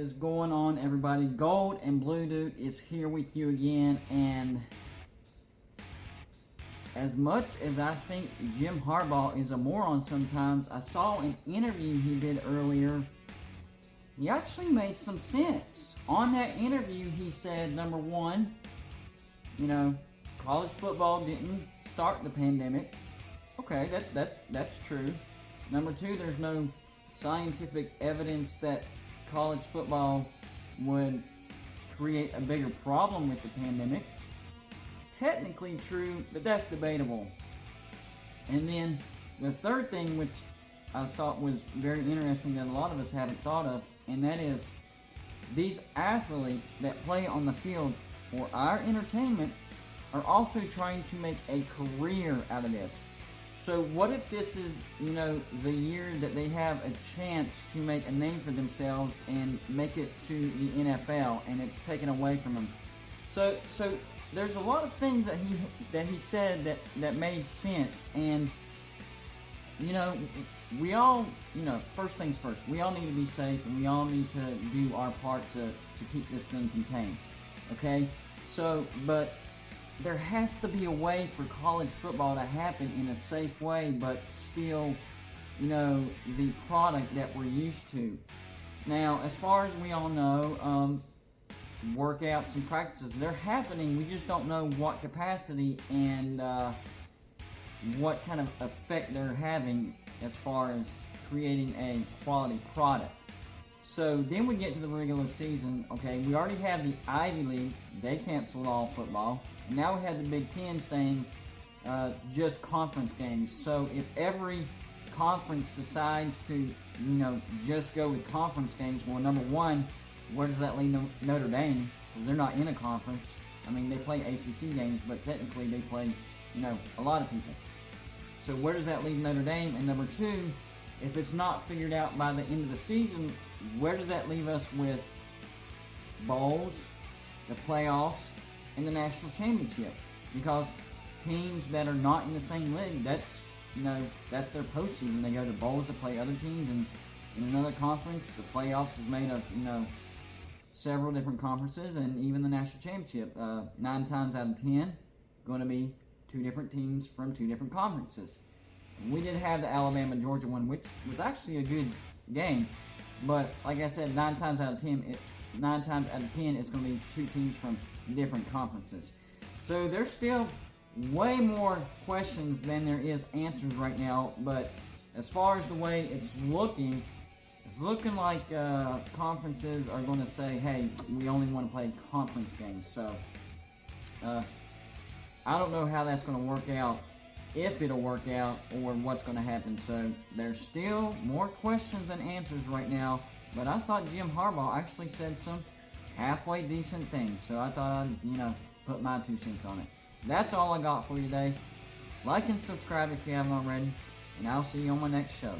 is going on, everybody? Gold and Blue Dude is here with you again, and as much as I think Jim Harbaugh is a moron sometimes, I saw an interview he did earlier. He actually made some sense. On that interview, he said, number one, college football didn't start the pandemic. Okay, that's true. Number two, there's no scientific evidence that college football would create a bigger problem with the pandemic. Technically true, but that's debatable. And then the third thing, which I thought was very interesting that a lot of us haven't thought of, and that is these athletes that play on the field for our entertainment are also trying to make a career out of this. So what if this is, the year that they have a chance to make a name for themselves and make it to the NFL, and it's taken away from them? So there's a lot of things that he said that made sense, and we all, first things first, we all need to be safe, and we all need to do our part to keep this thing contained. Okay, but there has to be a way for college football to happen in a safe way, but still, the product that we're used to. Now, as far as we all know, workouts and practices, they're happening. We just don't know what capacity and what kind of effect they're having as far as creating a quality product. So then we get to the regular season. Okay, we already have the Ivy League. They canceled all football. And now we have the Big Ten saying just conference games. So if every conference decides to, just go with conference games, well, number one, where does that leave Notre Dame? Because they're not in a conference. I mean, they play ACC games, but technically they play, a lot of people. So where does that leave Notre Dame? And number two, if it's not figured out by the end of the season, where does that leave us with bowls, the playoffs, and the national championship? Because teams that are not in the same league, that's their postseason. They go to bowls to play other teams, and in another conference, the playoffs is made of, several different conferences, and even the national championship, 9 times out of 10, going to be 2 different teams from 2 different conferences. We did have the Alabama-Georgia one, which was actually a good game, but like I said, 9 times out of 10, it's going to be 2 teams from different conferences. So there's still way more questions than there is answers right now, but as far as the way it's looking like conferences are going to say, hey, we only want to play conference games. So I don't know how that's going to work out, if it'll work out, or what's going to happen. So there's still more questions than answers right now, but I thought Jim Harbaugh actually said some halfway decent things. So I thought I'd, put my 2 cents on it. That's all I got for you today. Like and subscribe if you haven't already, and I'll see you on my next show.